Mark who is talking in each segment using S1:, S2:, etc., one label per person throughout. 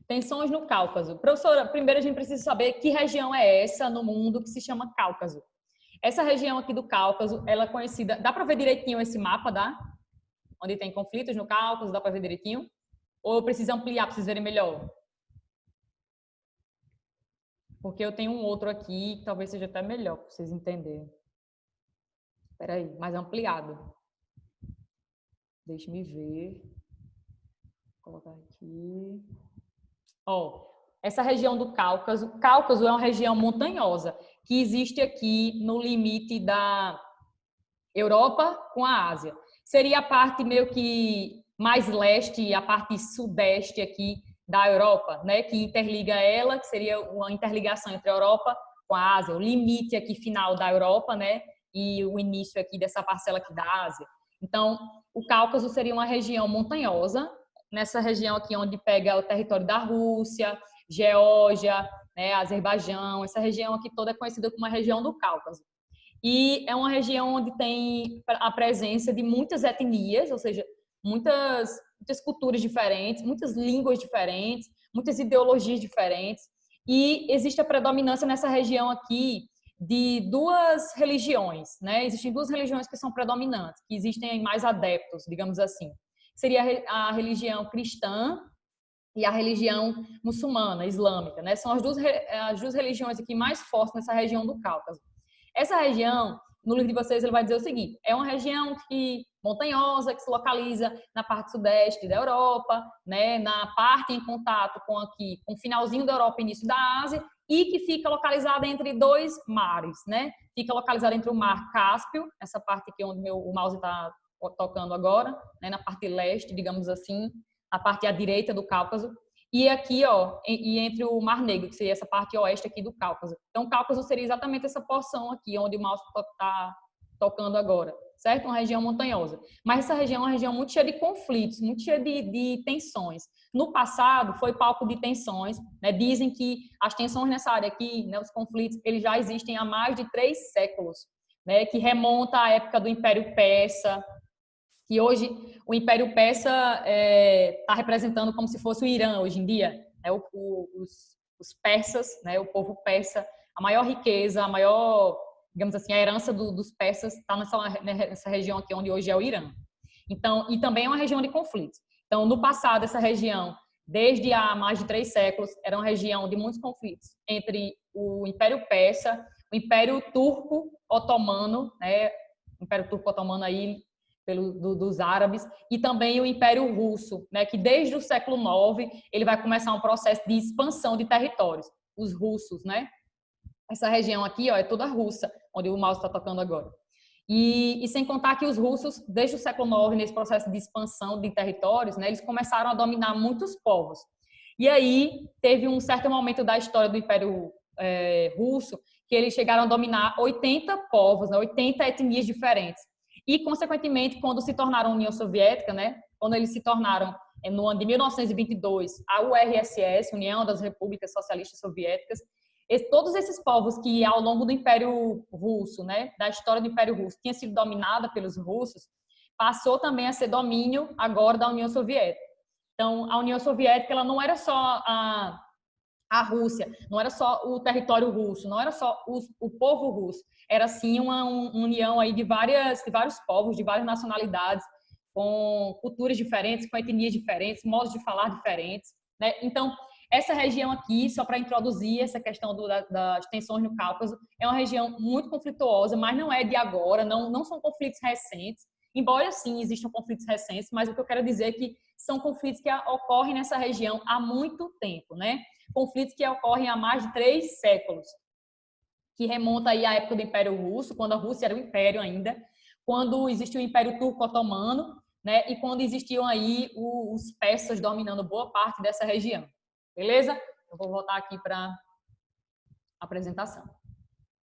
S1: Tensões no Cáucaso. Professora, primeiro a gente precisa saber que região é essa no mundo que se chama Cáucaso. Essa região aqui do Cáucaso, ela é conhecida... Dá para ver direitinho esse mapa, dá? Onde tem conflitos no Cáucaso, dá para ver direitinho? Ou eu preciso ampliar para vocês verem melhor? Porque eu tenho um outro aqui que talvez seja até melhor para vocês entenderem. Espera aí, mais ampliado. Deixa-me ver. Vou colocar aqui. Ó, essa região do Cáucaso. Cáucaso é uma região montanhosa que existe aqui no limite da Europa com a Ásia. Seria a parte meio que mais leste, a parte sudeste aqui da Europa, né, que interliga ela, que seria uma interligação entre a Europa com a Ásia, o limite aqui final da Europa, né, e o início aqui dessa parcela aqui da Ásia. Então, o Cáucaso seria uma região montanhosa, nessa região aqui onde pega o território da Rússia, Geórgia, né, Azerbaijão, essa região aqui toda é conhecida como a região do Cáucaso. E é uma região onde tem a presença de muitas etnias, ou seja, muitas culturas diferentes, muitas línguas diferentes, muitas ideologias diferentes. E existe a predominância nessa região aqui de duas religiões, né? Existem duas religiões que são predominantes, que existem mais adeptos, digamos assim. Seria a religião cristã e a religião muçulmana, islâmica, né? São as duas religiões aqui mais fortes nessa região do Cáucaso. Essa região, no livro de vocês, ele vai dizer o seguinte: é uma região montanhosa, que se localiza na parte sudeste da Europa, né, na parte em contato com o finalzinho da Europa e início da Ásia, e que fica localizada entre dois mares, né? Fica localizada entre o Mar Cáspio, essa parte aqui onde o mouse está tocando agora, né, na parte leste, digamos assim, a parte à direita do Cáucaso, e aqui, ó, e entre o Mar Negro, que seria essa parte oeste aqui do Cáucaso. Então, o Cáucaso seria exatamente essa porção aqui, onde o mouse está tocando agora, certo? Uma região montanhosa. Mas essa região é uma região muito cheia de conflitos, muito cheia de tensões. No passado, foi palco de tensões, né? Dizem que as tensões nessa área aqui, né, os conflitos, eles já existem há mais de 3 séculos, né? Que remonta à época do Império Persa, que hoje o Império Persa está representando como se fosse o Irã hoje em dia, né? Os persas, né? O povo persa, a maior riqueza, a maior, digamos assim, a herança dos persas está nessa região aqui onde hoje é o Irã. Então, e também é uma região de conflitos. Então, no passado, essa região, desde há mais de 3 séculos, era uma região de muitos conflitos entre o Império Persa, o Império Turco Otomano, né? O Império Turco Otomano aí dos árabes, e também o Império Russo, né, que desde o século IX ele vai começar um processo de expansão de territórios, os russos, né? Essa região aqui, ó, é toda russa, onde o mouse está tocando agora. E sem contar que os russos, desde o século IX, nesse processo de expansão de territórios, né, eles começaram a dominar muitos povos. E aí teve um certo momento da história do Império Russo que eles chegaram a dominar 80 povos, né, 80 etnias diferentes. E, consequentemente, quando se tornaram União Soviética, né, quando eles se tornaram, no ano de 1922, a URSS, União das Repúblicas Socialistas Soviéticas, todos esses povos que, ao longo do Império Russo, né, da história do Império Russo, tinha sido dominada pelos russos, passou também a ser domínio agora da União Soviética. Então, a União Soviética ela não era só a Rússia, não era só o território russo, não era só o povo russo, era sim uma união aí de vários povos, de várias nacionalidades, com culturas diferentes, com etnias diferentes, modos de falar diferentes, né? Então, essa região aqui, só para introduzir essa questão das tensões no Cáucaso, é uma região muito conflituosa, mas não é de agora, não são conflitos recentes, embora sim existam conflitos recentes, mas o que eu quero dizer é que são conflitos que ocorrem nessa região há muito tempo, né? Conflitos que ocorrem há mais de 3 séculos, que remonta aí à época do Império Russo, quando a Rússia era um império ainda, quando existiu o Império Turco Otomano, né, e quando existiam aí os persas dominando boa parte dessa região. Beleza? Eu vou voltar aqui para a apresentação.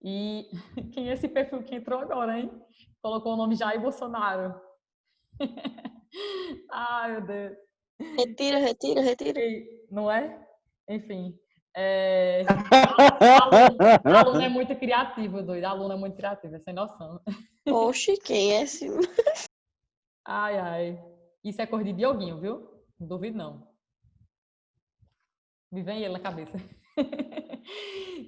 S1: E quem é esse perfil que entrou agora, hein? Colocou o nome Jair Bolsonaro. Ai, meu Deus.
S2: Retira, retira, retira.
S1: Não é? Enfim. A aluna é muito criativa, doido. A aluna é muito criativa, sem noção.
S2: Oxe, quem é esse?
S1: Ai, ai. Isso é cor de Dioguinho, viu? Não duvido, não. Me vem ele na cabeça.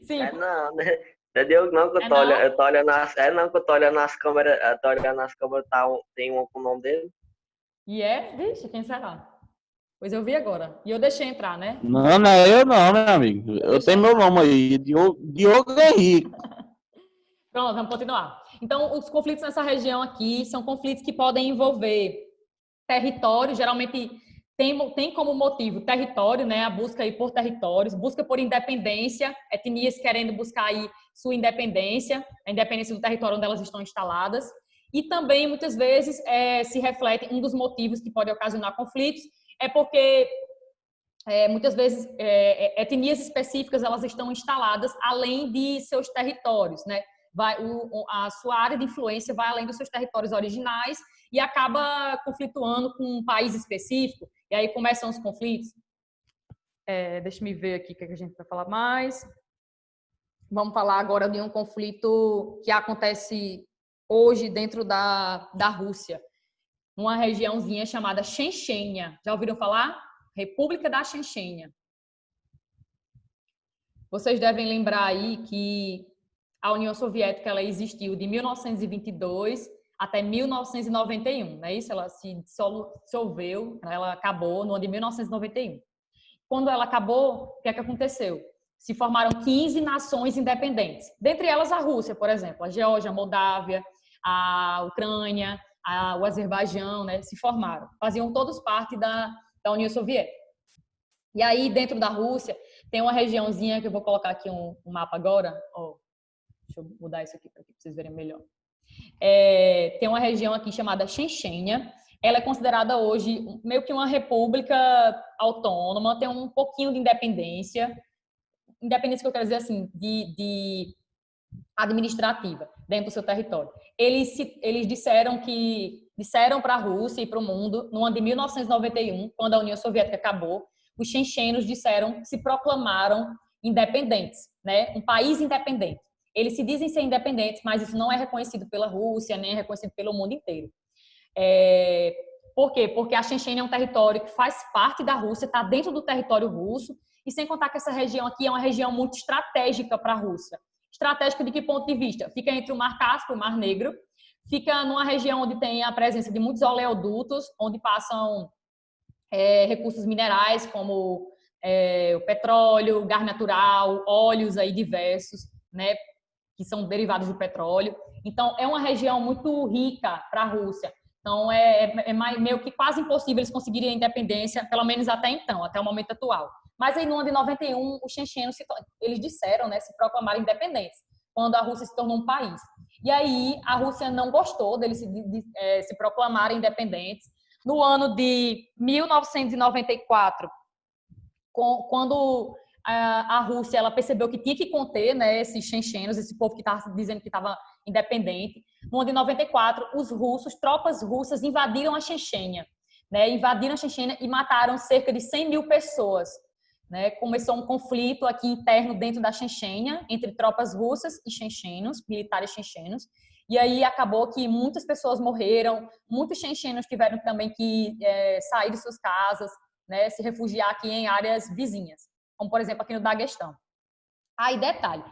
S1: Sim,
S3: É não, né? Entendeu? Não que eu tô
S1: não?
S3: olhando, eu tô olhando não que eu tô olhando nas câmeras, eu tô olhando nas câmeras, tem um com o nome dele.
S1: E é? Vixe, quem será? Pois eu vi agora. E eu deixei entrar, né?
S4: Não é eu não, meu amigo.
S1: Eu
S4: Eu
S1: deixei
S4: tenho meu
S1: entrar.
S4: nome aí, Diogo Henrique.
S1: Pronto, vamos continuar. Então, os conflitos nessa região aqui são conflitos que podem envolver território, geralmente tem como motivo território, né? A busca aí por territórios, busca por independência, etnias querendo buscar aí sua independência, a independência do território onde elas estão instaladas. E também, muitas vezes, se reflete, um dos motivos que pode ocasionar conflitos é porque muitas vezes etnias específicas elas estão instaladas além de seus territórios, né? A sua área de influência vai além dos seus territórios originais e acaba conflituando com um país específico, e aí começam os conflitos. Deixa eu ver aqui o que a gente vai falar mais. Vamos falar agora de um conflito que acontece hoje dentro da Rússia, numa regiãozinha chamada Chechênia. Já ouviram falar? República da Chechênia. Vocês devem lembrar aí que a União Soviética ela existiu de 1922 até 1991, não é isso? Ela se dissolveu, ela acabou no ano de 1991. Quando ela acabou, o que é que aconteceu? Se formaram 15 nações independentes, dentre elas a Rússia, por exemplo, a Geórgia, a Moldávia, a Ucrânia, o Azerbaijão, né? Se formaram, faziam todos parte da União Soviética. E aí, dentro da Rússia, tem uma regiãozinha que eu vou colocar aqui um mapa agora. Deixa eu mudar isso aqui para vocês verem melhor. Tem uma região aqui chamada Chechênia. Ela é considerada hoje meio que uma república autônoma, tem um pouquinho de independência. Independência que eu quero dizer assim, de administrativa dentro do seu território. Eles disseram para a Rússia e para o mundo, no ano de 1991, quando a União Soviética acabou, os chechenos se proclamaram independentes, né? Um país independente. Eles se dizem ser independentes, mas isso não é reconhecido pela Rússia, nem é reconhecido pelo mundo inteiro. Por quê? Porque a Chechênia é um território que faz parte da Rússia, está dentro do território russo, e sem contar que essa região aqui é uma região muito estratégica para a Rússia. Estratégica de que ponto de vista? Fica entre o Mar Cáspio e o Mar Negro, fica numa região onde tem a presença de muitos oleodutos, onde passam recursos minerais como o petróleo, gás natural, óleos aí diversos, né, que são derivados do petróleo. Então, é uma região muito rica para a Rússia. Então, meio que quase impossível eles conseguirem a independência, pelo menos até então, até o momento atual. Mas aí, no ano de 91, os chechenos, eles disseram, né, se proclamaram independentes, quando a Rússia se tornou um país. E aí, a Rússia não gostou deles se proclamarem independentes. No ano de 1994, quando a Rússia ela percebeu que tinha que conter, né, esses chechenos, esse povo que estava dizendo que estava independente, no ano de 94, tropas russas invadiram a Chechênia, né, e mataram cerca de 100 mil pessoas. Né, começou um conflito aqui interno dentro da Chechênia, entre tropas russas e chechenos, militares chechenos, e aí acabou que muitas pessoas morreram, muitos chechenos tiveram também que sair de suas casas, né, se refugiar aqui em áreas vizinhas, como por exemplo aqui no Daguestão. Aí, detalhe,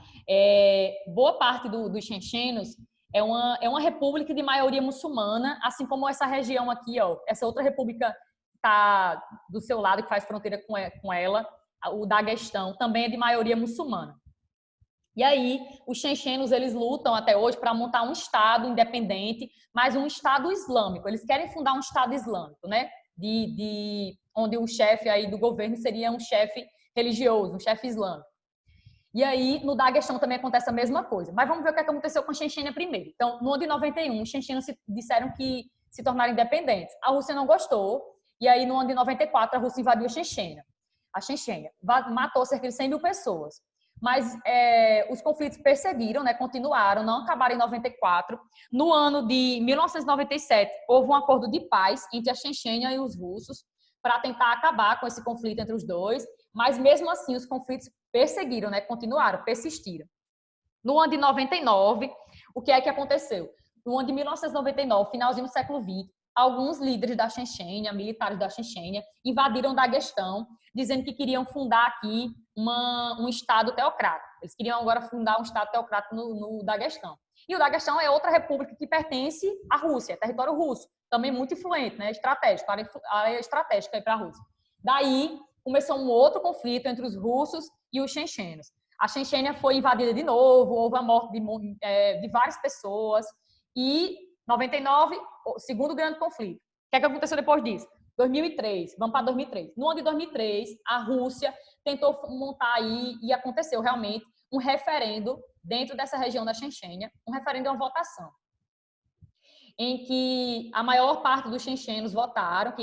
S1: boa parte dos chechenos é uma república de maioria muçulmana, assim como essa região aqui, ó, essa outra república está do seu lado, que faz fronteira com ela, o Daguestão, também é de maioria muçulmana. E aí, os chechenos, eles lutam até hoje para montar um Estado independente, mas um Estado islâmico. Eles querem fundar um Estado islâmico, né? Onde o chefe aí do governo seria um chefe religioso, um chefe islâmico. E aí, no Daguestão também acontece a mesma coisa. Mas vamos ver o que aconteceu com a Chechênia primeiro. Então, no ano de 91, os chechenos disseram que se tornaram independentes. A Rússia não gostou. E aí, no ano de 94, a Rússia invadiu a Chechênia. A Chechênia matou cerca de 100 mil pessoas. Mas os conflitos perseguiram, né, continuaram, não acabaram em 94. No ano de 1997, houve um acordo de paz entre a Chechênia e os russos para tentar acabar com esse conflito entre os dois, mas mesmo assim os conflitos perseguiram, né, continuaram, persistiram. No ano de 99, o que é que aconteceu? No ano de 1999, finalzinho do século XX, alguns líderes da Chechênia, militares da Chechênia, invadiram Daguestão, dizendo que queriam fundar aqui um Estado teocrático. Eles queriam agora fundar um Estado teocrático no Daguestão. E o Daguestão é outra república que pertence à Rússia, é território russo, também muito influente, né? Estratégico, área estratégica para a Rússia. Daí começou um outro conflito entre os russos e os chechenos. A Chechênia foi invadida de novo, houve a morte de várias pessoas. E 99, o segundo grande conflito. O que é que aconteceu depois disso? 2003, vamos para 2003. No ano de 2003, a Rússia tentou montar aí, e aconteceu realmente, um referendo dentro dessa região da Chechênia. Um referendo é uma votação, em que a maior parte dos chechenos votaram que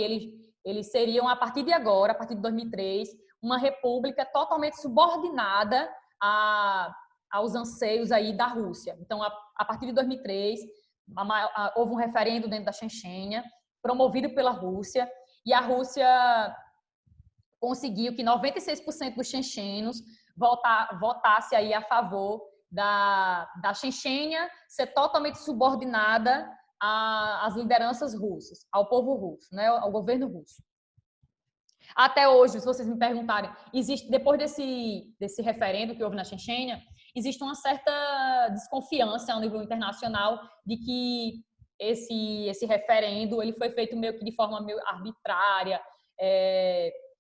S1: eles seriam, a partir de agora, a partir de 2003, uma república totalmente subordinada aos anseios aí da Rússia. Então, a partir de 2003, houve um referendo dentro da Chechênia, promovido pela Rússia, e a Rússia conseguiu que 96% dos chechenos votasse aí a favor da Chechênia ser totalmente subordinada às lideranças russas, ao povo russo, né, ao governo russo. Até hoje, se vocês me perguntarem, depois desse referendo que houve na Chechênia, existe uma certa desconfiança ao nível internacional de que esse referendo ele foi feito meio que de forma meio arbitrária,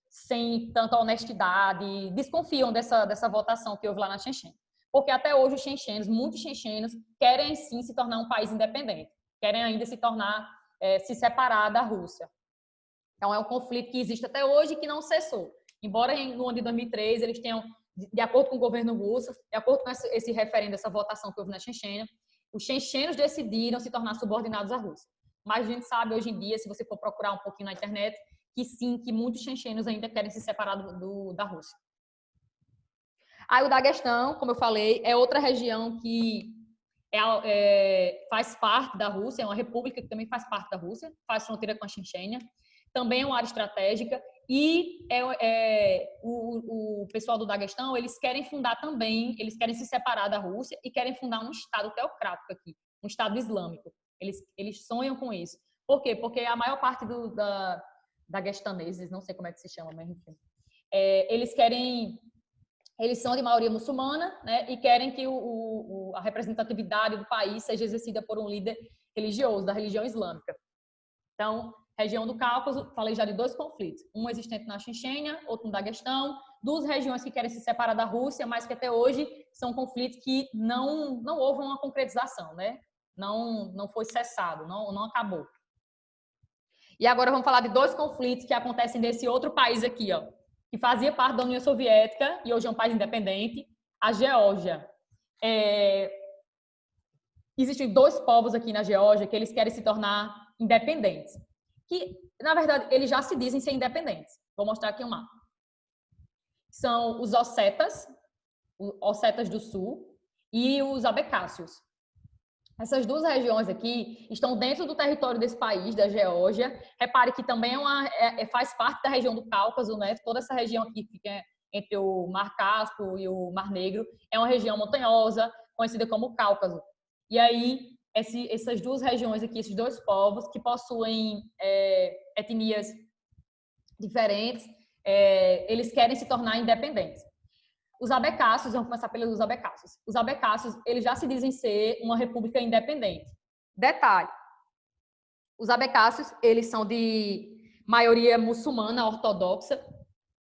S1: sem tanta honestidade. Desconfiam dessa votação que houve lá na Chechênia. Porque até hoje os chechenos, muitos chechenos, querem sim se tornar um país independente, querem ainda se separar da Rússia. Então, é um conflito que existe até hoje e que não cessou. Embora no ano de 2003 eles tenham, de acordo com o governo russo, de acordo com esse referendo, essa votação que houve na Chechênia, os chechenos decidiram se tornar subordinados à Rússia. Mas a gente sabe hoje em dia, se você for procurar um pouquinho na internet, que sim, que muitos chechenos ainda querem se separar da Rússia. Aí o Daguestão, como eu falei, é outra região que faz parte da Rússia, é uma república que também faz parte da Rússia, faz fronteira com a Chechênia. Também é uma área estratégica e o pessoal do Daguestão, eles querem fundar também, eles querem se separar da Rússia e querem fundar um Estado teocrático aqui, um Estado islâmico. Eles sonham com isso. Por quê? Porque a maior parte daguestaneses, não sei como é que se chama, mas enfim, eles são de maioria muçulmana, né, e querem que a representatividade do país seja exercida por um líder religioso, da religião islâmica. Então, região do Cáucaso, falei já de 2 conflitos. Um existente na Chechênia, outro no Daguestão. 2 regiões que querem se separar da Rússia, mas que até hoje são conflitos que não houve uma concretização, né? Não foi cessado, não acabou. E agora vamos falar de 2 conflitos que acontecem nesse outro país aqui, ó, que fazia parte da União Soviética e hoje é um país independente, a Geórgia. Existem 2 povos aqui na Geórgia que eles querem se tornar independentes. Que, na verdade, eles já se dizem ser independentes. Vou mostrar aqui um mapa. São os ossetas do sul e os abecácios. Essas 2 regiões aqui estão dentro do território desse país, da Geórgia. Repare que também faz parte da região do Cáucaso, né? Toda essa região aqui fica entre o Mar Cáspio e o Mar Negro. É uma região montanhosa, conhecida como Cáucaso. E aí, essas 2 regiões aqui, esses 2 povos que possuem etnias diferentes, eles querem se tornar independentes. Os abecácios, vamos começar pelos abecácios. Os abecácios, eles já se dizem ser uma república independente. Detalhe, os abecácios, eles são de maioria muçulmana ortodoxa,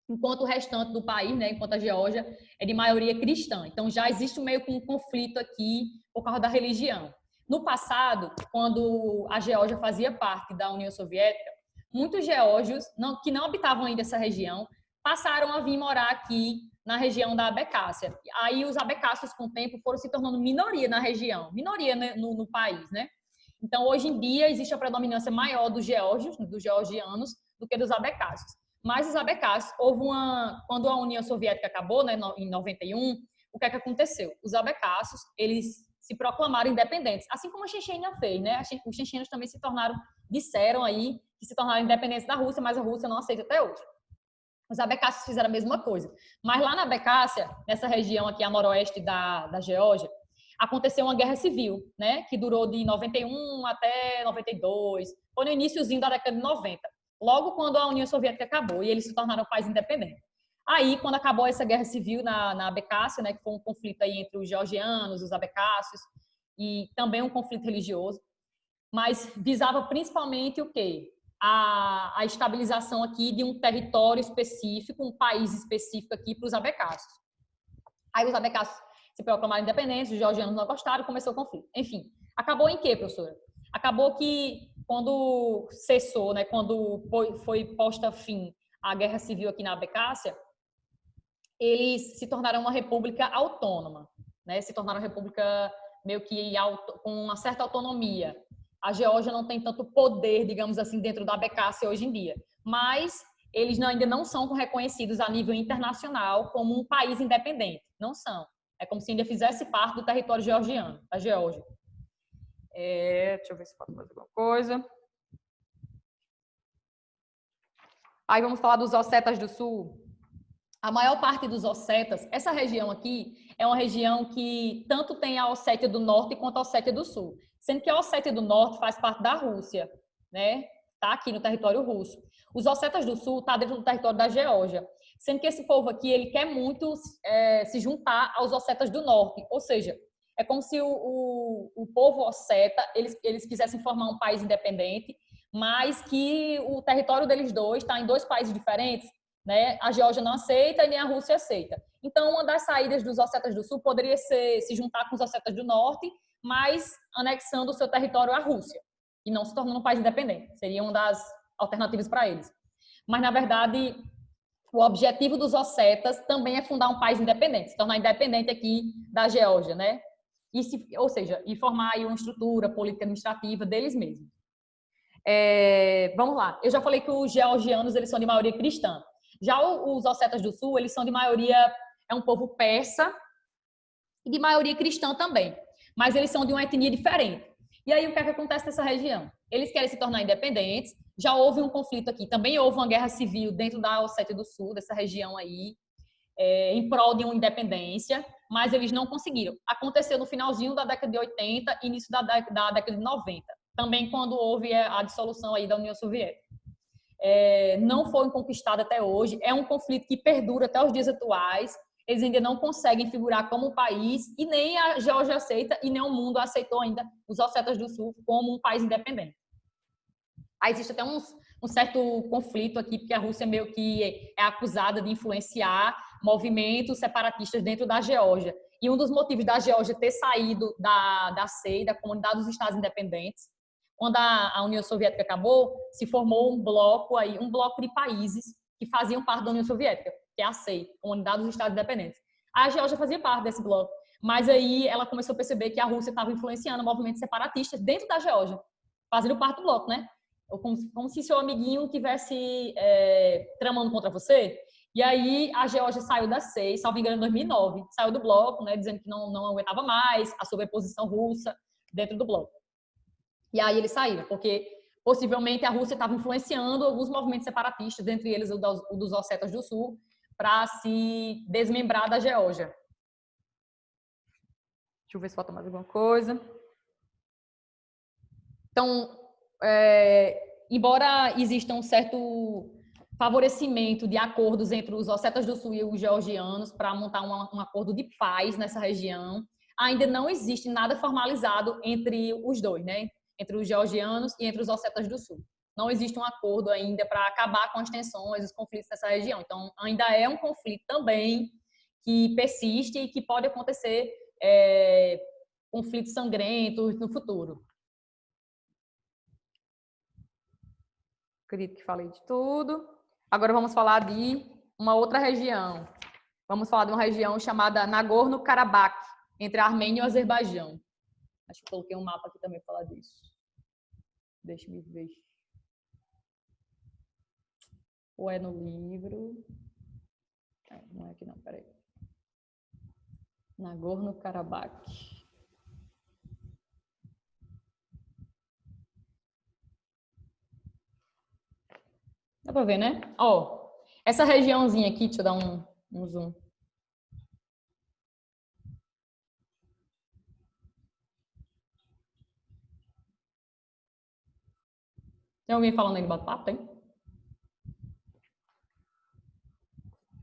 S1: enquanto o restante do país, né, enquanto a Geórgia, é de maioria cristã. Então, já existe meio que um conflito aqui por causa da religião. No passado, quando a Geórgia fazia parte da União Soviética, muitos geórgios que não habitavam ainda essa região passaram a vir morar aqui na região da Abecácia. Aí os abecácios, com o tempo, foram se tornando minoria na região, minoria no país, né? Então, hoje em dia, existe a predominância maior dos geórgios, dos georgianos, do que dos abecácios. Mas os abecácios, quando a União Soviética acabou, né, em 91, o que é que aconteceu? Os abecácios, eles se proclamaram independentes, assim como a Chechênia fez, né? Os chechenos também disseram aí que se tornaram independentes da Rússia, mas a Rússia não aceita até hoje. Os abecácios fizeram a mesma coisa. Mas lá na Abecácia, nessa região aqui a noroeste da Geórgia, aconteceu uma guerra civil, né? Que durou de 91 até 92, foi no iniciozinho da década de 90, logo quando a União Soviética acabou e eles se tornaram um país independente. Aí, quando acabou essa guerra civil na Abecásia, né? Que foi um conflito aí entre os georgianos, os abecácios, e também um conflito religioso, mas visava principalmente o quê? A estabilização aqui de um território específico, um país específico aqui para os abecácios. Aí os abecácios se proclamaram independentes, os georgianos não gostaram, começou o conflito. Enfim, acabou em quê, professora? Acabou que quando cessou, né, quando foi posta fim à guerra civil aqui na Abecásia, eles se tornaram uma república autônoma, né? Se tornaram uma república meio que com uma certa autonomia. A Geórgia não tem tanto poder, digamos assim, dentro da Abecásia hoje em dia, mas eles ainda não são reconhecidos a nível internacional como um país independente. Não são. É como se ainda fizesse parte do território georgiano, da Geórgia. Deixa eu ver se posso fazer alguma coisa. Aí vamos falar dos ossetas do sul. A maior parte dos ossetas, essa região aqui é uma região que tanto tem a Ossétia do Norte quanto a Ossétia do Sul, sendo que a Ossétia do Norte faz parte da Rússia, né? Tá aqui no território russo. Os ossetas do Sul tá dentro do território da Geórgia, sendo que esse povo aqui ele quer muito se juntar aos ossetas do Norte, ou seja, é como se o povo osseta eles quisessem formar um país independente, mas que o território deles dois está em dois países diferentes. Né? A Geórgia não aceita e nem a Rússia aceita. Então, uma das saídas dos ossetas do Sul poderia ser se juntar com os ossetas do Norte, mas anexando o seu território à Rússia e não se tornando um país independente. Seria uma das alternativas para eles. Mas, na verdade, o objetivo dos ossetas também é fundar um país independente, se tornar independente aqui da Geórgia, né? Ou seja, e formar aí uma estrutura política administrativa deles mesmos. Vamos lá. Eu já falei que os georgianos eles são de maioria cristã. Já os ossetas do Sul, eles são de maioria, é um povo persa e de maioria cristã também. Mas eles são de uma etnia diferente. E aí, o que é que acontece nessa região? Eles querem se tornar independentes. Já houve um conflito aqui. Também houve uma guerra civil dentro da Ossétia do Sul, dessa região aí, em prol de uma independência, mas eles não conseguiram. Aconteceu no finalzinho da década de 80 e início da década de 90. Também quando houve a dissolução aí da União Soviética. Não foi conquistado até hoje, é um conflito que perdura até os dias atuais, eles ainda não conseguem figurar como um país e nem a Geórgia aceita e nem o mundo aceitou ainda os ossetas do Sul como um país independente. Aí existe até um certo conflito aqui, porque a Rússia meio que é acusada de influenciar movimentos separatistas dentro da Geórgia. E um dos motivos da Geórgia ter saído da CEI, da Comunidade dos Estados Independentes, quando a União Soviética acabou, se formou um bloco de países que faziam parte da União Soviética, que é a CEI, Comunidade dos Estados Independentes. A Geórgia fazia parte desse bloco, mas aí ela começou a perceber que a Rússia estava influenciando movimentos separatistas dentro da Geórgia, fazendo parte do bloco, né? Como se seu amiguinho estivesse tramando contra você. E aí a Geórgia saiu da CEI, salvo engano, em 2009, saiu do bloco, né, dizendo que não aguentava mais a sobreposição russa dentro do bloco. E aí eles saíram, porque possivelmente a Rússia estava influenciando alguns movimentos separatistas, entre eles o dos ossetas do Sul, para se desmembrar da Geórgia. Deixa eu ver se falta mais alguma coisa. Então, embora exista um certo favorecimento de acordos entre os ossetas do Sul e os georgianos para montar um acordo de paz nessa região, ainda não existe nada formalizado entre os dois, né? Entre os georgianos e entre os ossetas do Sul. Não existe um acordo ainda para acabar com as tensões, os conflitos nessa região. Então, ainda é um conflito também que persiste e que pode acontecer conflitos sangrentos no futuro. Acredito que falei de tudo. Agora vamos falar de uma outra região. Vamos falar de uma região chamada Nagorno-Karabakh, entre a Armênia e o Azerbaijão. Acho que coloquei um mapa aqui também para falar disso. Deixa eu ver. Ou é no livro? Não é aqui não, peraí. Nagorno-Karabakh. Dá para ver, né? Ó, essa regiãozinha aqui, deixa eu dar um zoom. Tem alguém falando aí no bate-papo? Tem?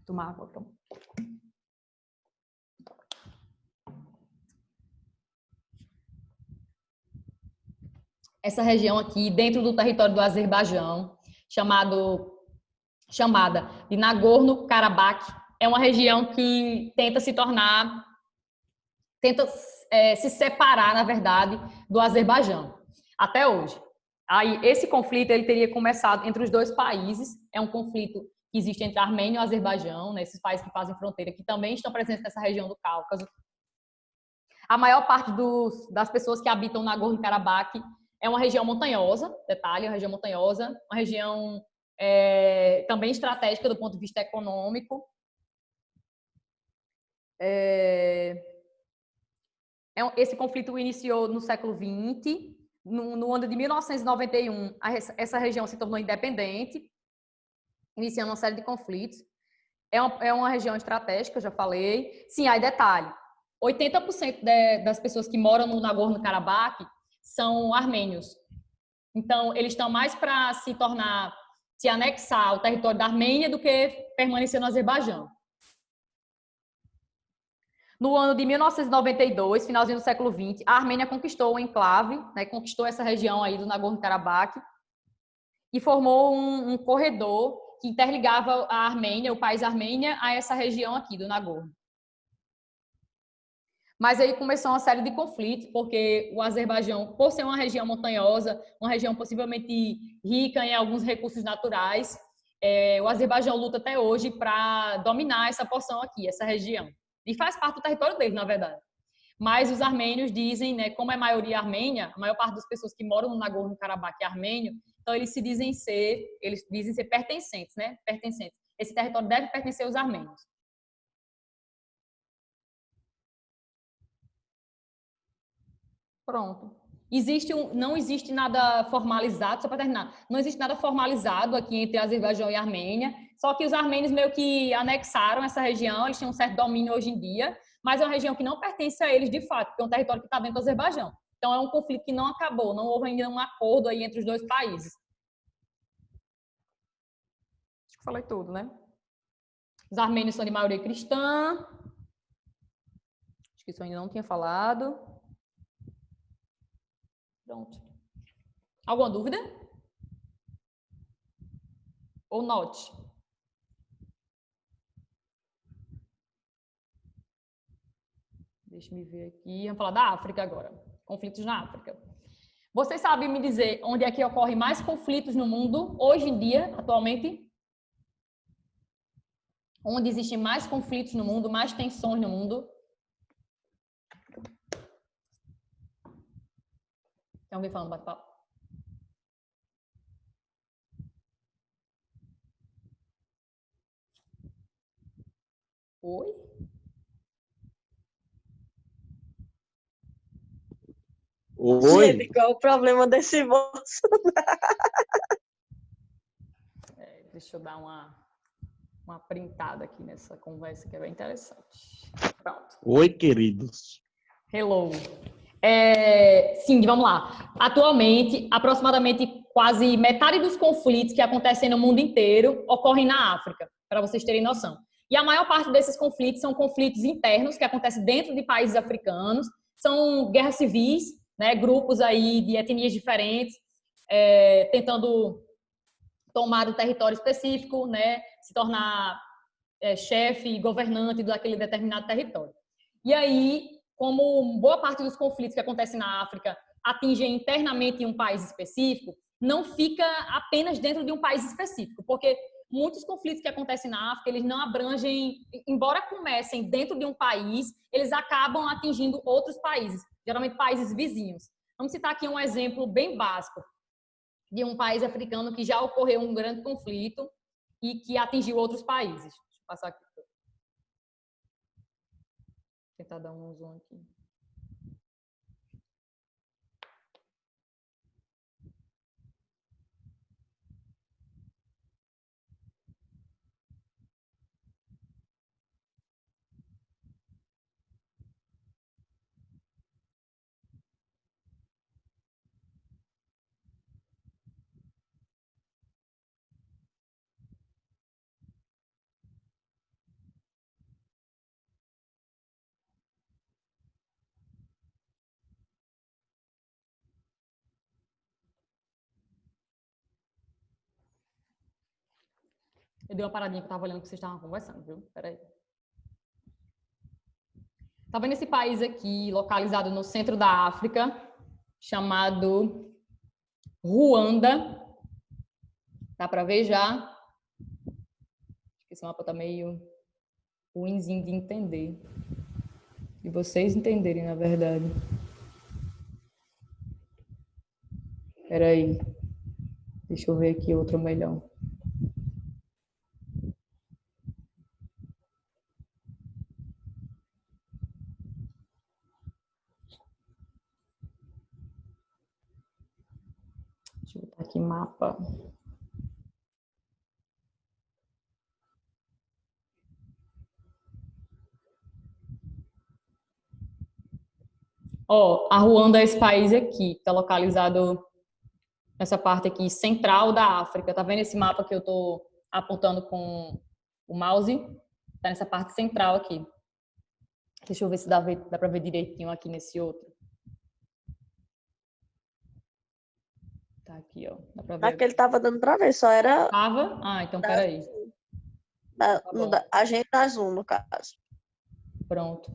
S1: Tomar água, então. Essa região aqui, dentro do território do Azerbaijão, chamada de Nagorno-Karabakh, é uma região que tenta se separar, na verdade, do Azerbaijão, até hoje. Aí, esse conflito ele teria começado entre os dois países, é um conflito que existe entre a Armênia e o Azerbaijão, né, esses países que fazem fronteira, que também estão presentes nessa região do Cáucaso. A maior parte das pessoas que habitam Nagorno-Karabakh é uma região montanhosa, detalhe, uma região montanhosa, uma região também estratégica do ponto de vista econômico. Esse conflito iniciou no século XX. No ano de 1991, essa região se tornou independente, iniciando uma série de conflitos. É uma região estratégica, eu já falei. Sim, aí detalhe, 80% das pessoas que moram no Nagorno-Karabakh são armênios. Então, eles estão mais para se anexar ao território da Armênia do que permanecer no Azerbaijão. No ano de 1992, finalzinho do século XX, a Armênia conquistou o enclave, né, conquistou essa região aí do Nagorno-Karabakh e formou um corredor que interligava a Armênia, o país Armênia, a essa região aqui do Nagorno. Mas aí começou uma série de conflitos, porque o Azerbaijão, por ser uma região montanhosa, uma região possivelmente rica em alguns recursos naturais, o Azerbaijão luta até hoje para dominar essa porção aqui, essa região. E faz parte do território dele, na verdade. Mas os armênios dizem, né, como é a maioria armênia, a maior parte das pessoas que moram no Nagorno-Karabakh é armênio, então eles dizem ser pertencentes, né? Pertencentes. Esse território deve pertencer aos armênios. Pronto. Não existe nada formalizado, só para terminar, não existe nada formalizado aqui entre Azerbaijão e Armênia, só que os armênios meio que anexaram essa região, eles têm um certo domínio hoje em dia, mas é uma região que não pertence a eles de fato, porque é um território que está dentro do Azerbaijão. Então é um conflito que não acabou, não houve ainda um acordo aí entre os dois países. Acho que falei tudo, né? Os armênios são de maioria cristã. Acho que isso eu ainda não tinha falado. Pronto. Alguma dúvida? Ou note? Deixa eu ver aqui. Vamos falar da África agora. Conflitos na África. Vocês sabem me dizer onde é que ocorrem mais conflitos no mundo hoje em dia, atualmente? Onde existem mais conflitos no mundo, mais tensões no mundo? Tem alguém falando bate-papo? Oi?
S4: Oi?
S2: Gente, qual é o problema desse moço?
S1: Deixa eu dar uma printada aqui nessa conversa que é bem interessante. Pronto.
S4: Oi, queridos.
S1: Hello. Sim, vamos lá. Atualmente, aproximadamente quase metade dos conflitos que acontecem no mundo inteiro ocorrem na África, para vocês terem noção. E a maior parte desses conflitos são conflitos internos que acontecem dentro de países africanos, são guerras civis, né, grupos aí de etnias diferentes, tentando tomar um território específico, né, se tornar chefe e governante daquele determinado território. E aí, como boa parte dos conflitos que acontecem na África atingem internamente um país específico, não fica apenas dentro de um país específico, porque muitos conflitos que acontecem na África, eles não abrangem, embora comecem dentro de um país, eles acabam atingindo outros países, geralmente países vizinhos. Vamos citar aqui um exemplo bem básico de um país africano que já ocorreu um grande conflito e que atingiu outros países. Deixa eu passar aqui. Vou tentar dar um zoom aqui. Eu dei uma paradinha que eu tava olhando que vocês estavam conversando, viu? Peraí. Tá vendo esse país aqui, localizado no centro da África, chamado Ruanda? Dá para ver já? Esse mapa tá meio ruinzinho de entender. De vocês entenderem, na verdade. Peraí. Deixa eu ver aqui outro melhor. Deixa eu botar aqui mapa. Ó, a Ruanda é esse país aqui, que está localizado nessa parte aqui central da África. Tá vendo esse mapa que eu tô apontando com o mouse? Tá nessa parte central aqui. Deixa eu ver se dá para ver direitinho aqui nesse outro. Tá aqui, ó. Dá pra ver.
S2: Aquele tava dando pra ver, só era
S1: Tava? Ah, então peraí.
S2: a gente da Zoom, no caso.
S1: Pronto.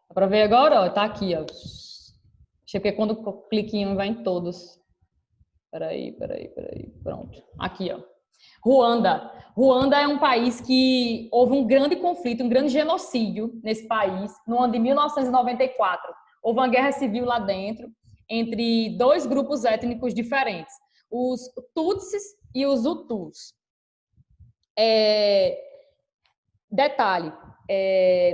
S1: Dá pra ver agora? Ó, tá aqui, ó. Deixa eu ver quando o cliquinho vai em todos. Peraí. Pronto. Aqui, ó. Ruanda. Ruanda é um país que houve um grande conflito, um grande genocídio nesse país, no ano de 1994. Houve uma guerra civil lá dentro, entre dois grupos étnicos diferentes, os Tutsis e os Hutus. Detalhe,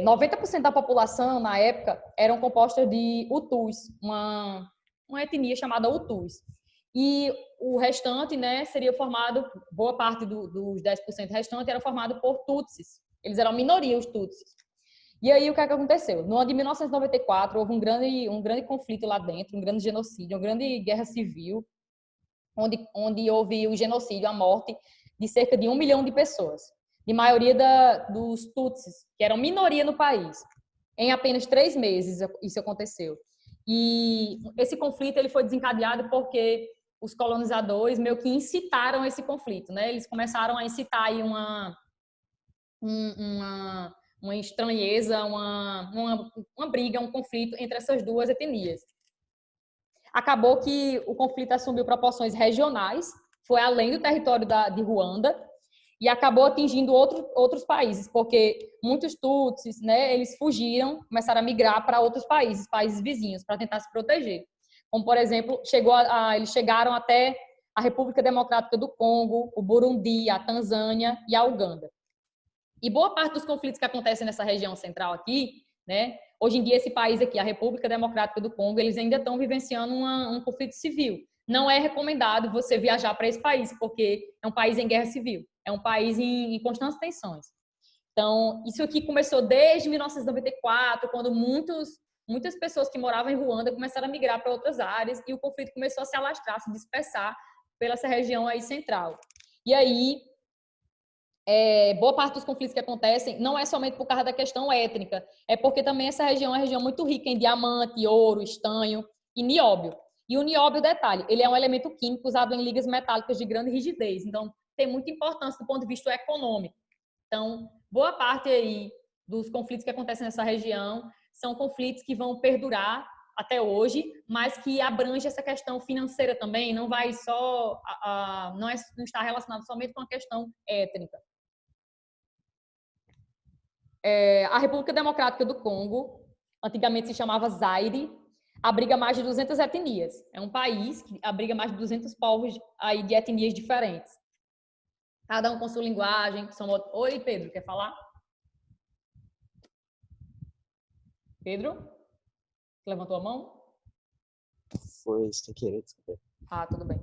S1: 90% da população, na época, eram compostas de Hutus, uma etnia chamada Hutus. E o restante, né, seria formado, boa parte dos 10% restantes era formado por Tutsis. Eles eram minoria, os Tutsis. E aí, o que é que aconteceu? No ano de 1994, houve um grande conflito lá dentro, um grande genocídio, uma grande guerra civil, onde houve o genocídio, a morte de cerca de 1 milhão de pessoas, de maioria dos Tutsis, que eram minoria no país. Em apenas 3 meses isso aconteceu. E esse conflito ele foi desencadeado porque os colonizadores meio que incitaram esse conflito, né? Eles começaram a incitar aí uma estranheza, uma briga, um conflito entre essas duas etnias. Acabou que o conflito assumiu proporções regionais, foi além do território de Ruanda e acabou atingindo outros países, porque muitos Tutsis, né, eles fugiram, começaram a migrar para outros países vizinhos, para tentar se proteger. Como, por exemplo, eles chegaram até a República Democrática do Congo, o Burundi, a Tanzânia e a Uganda. E boa parte dos conflitos que acontecem nessa região central aqui, né, hoje em dia esse país aqui, a República Democrática do Congo, eles ainda estão vivenciando um conflito civil. Não é recomendado você viajar para esse país, porque é um país em guerra civil, é um país em constantes tensões. Então, isso aqui começou desde 1994, quando muitas pessoas que moravam em Ruanda começaram a migrar para outras áreas e o conflito começou a se alastrar, se dispersar pela essa região aí central. E aí, boa parte dos conflitos que acontecem não é somente por causa da questão étnica, é porque também essa região é uma região muito rica em diamante, ouro, estanho e nióbio. E o nióbio, detalhe, ele é um elemento químico usado em ligas metálicas de grande rigidez, então tem muita importância do ponto de vista econômico. Então, boa parte aí dos conflitos que acontecem nessa região são conflitos que vão perdurar até hoje, mas que abrange essa questão financeira também, não vai só, não está relacionado somente com a questão étnica. A República Democrática do Congo, antigamente se chamava Zaire, abriga mais de 200 etnias. É um país que abriga mais de 200 povos aí de etnias diferentes. Cada um com sua linguagem. Oi, Pedro, quer falar? Pedro? Levantou a mão?
S4: Foi sem querer, desculpa.
S1: Ah, tudo bem.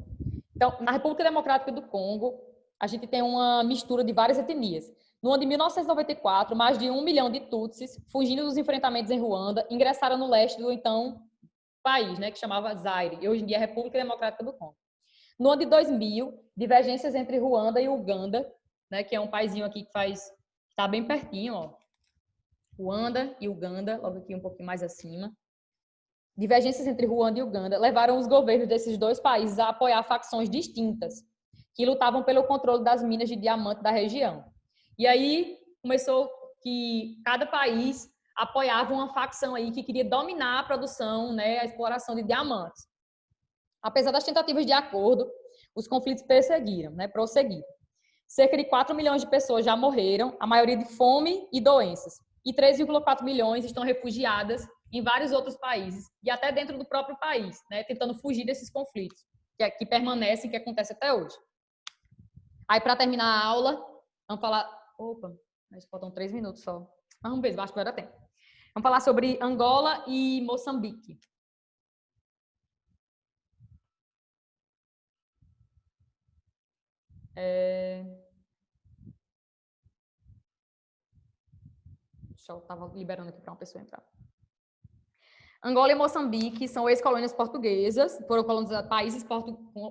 S1: Então, na República Democrática do Congo, a gente tem uma mistura de várias etnias. No ano de 1994, mais de 1 milhão de Tutsis, fugindo dos enfrentamentos em Ruanda, ingressaram no leste do então país, né, que chamava Zaire, e hoje em dia é a República Democrática do Congo. No ano de 2000, divergências entre Ruanda e Uganda, né, que é um paizinho aqui que está bem pertinho, ó. Ruanda e Uganda, logo aqui um pouquinho mais acima. Divergências entre Ruanda e Uganda levaram os governos desses dois países a apoiar facções distintas, que lutavam pelo controle das minas de diamante da região. E aí começou que cada país apoiava uma facção aí que queria dominar a produção, né, a exploração de diamantes. Apesar das tentativas de acordo, os conflitos prosseguiram. Cerca de 4 milhões de pessoas já morreram, a maioria de fome e doenças. E 3,4 milhões estão refugiadas em vários outros países e até dentro do próprio país, né, tentando fugir desses conflitos que permanecem, que acontecem até hoje. Aí, para terminar a aula, vamos falar... Opa, mas faltam 3 minutos só. Mas vamos ver, acho que vai dar tempo. Vamos falar sobre Angola e Moçambique. Eu estava liberando aqui para uma pessoa entrar. Angola e Moçambique são ex-colônias portuguesas, foram países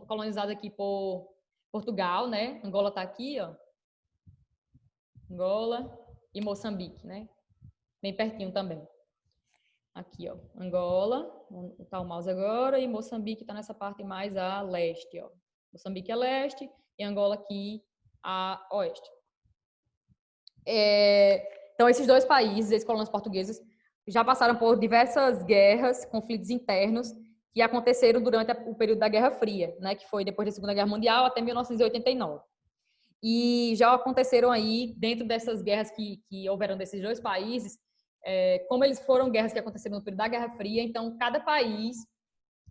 S1: colonizados aqui por Portugal, né? Angola está aqui, ó. Angola e Moçambique, né? Bem pertinho também. Aqui, ó. Angola, tá o mouse agora, e Moçambique está nessa parte mais a leste, ó. Moçambique é leste e Angola aqui a oeste. Então, esses dois países, ex-colônias portuguesas, já passaram por diversas guerras, conflitos internos que aconteceram durante o período da Guerra Fria, né, que foi depois da Segunda Guerra Mundial até 1989. E já aconteceram aí, dentro dessas guerras que houveram desses dois países, como eles foram guerras que aconteceram no período da Guerra Fria, então cada país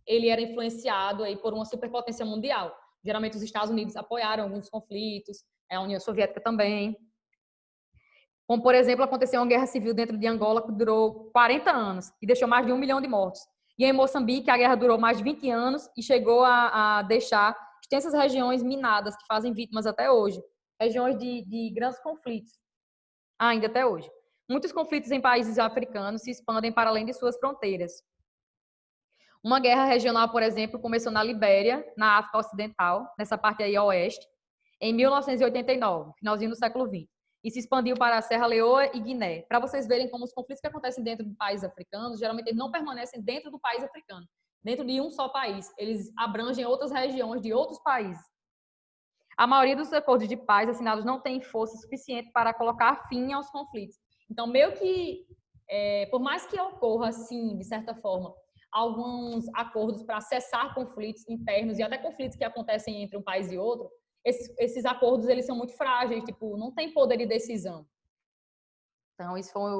S1: ele era influenciado aí por uma superpotência mundial. Geralmente os Estados Unidos apoiaram alguns conflitos, a União Soviética também. Como, por exemplo, aconteceu uma guerra civil dentro de Angola que durou 40 anos e deixou mais de 1 milhão de mortos. E em Moçambique, a guerra durou mais de 20 anos e chegou a deixar extensas regiões minadas que fazem vítimas até hoje. Regiões de grandes conflitos, ainda até hoje. Muitos conflitos em países africanos se expandem para além de suas fronteiras. Uma guerra regional, por exemplo, começou na Libéria, na África Ocidental, nessa parte aí oeste, em 1989, finalzinho do século XX. E se expandiu para a Serra Leoa e Guiné. Para vocês verem como os conflitos que acontecem dentro do país africano, geralmente eles não permanecem dentro do país africano, dentro de um só país. Eles abrangem outras regiões de outros países. A maioria dos acordos de paz assinados não tem força suficiente para colocar fim aos conflitos. Então, meio que, por mais que ocorra, assim, de certa forma, alguns acordos para cessar conflitos internos e até conflitos que acontecem entre um país e outro, esses acordos eles são muito frágeis, tipo, não tem poder de decisão. Então, isso foi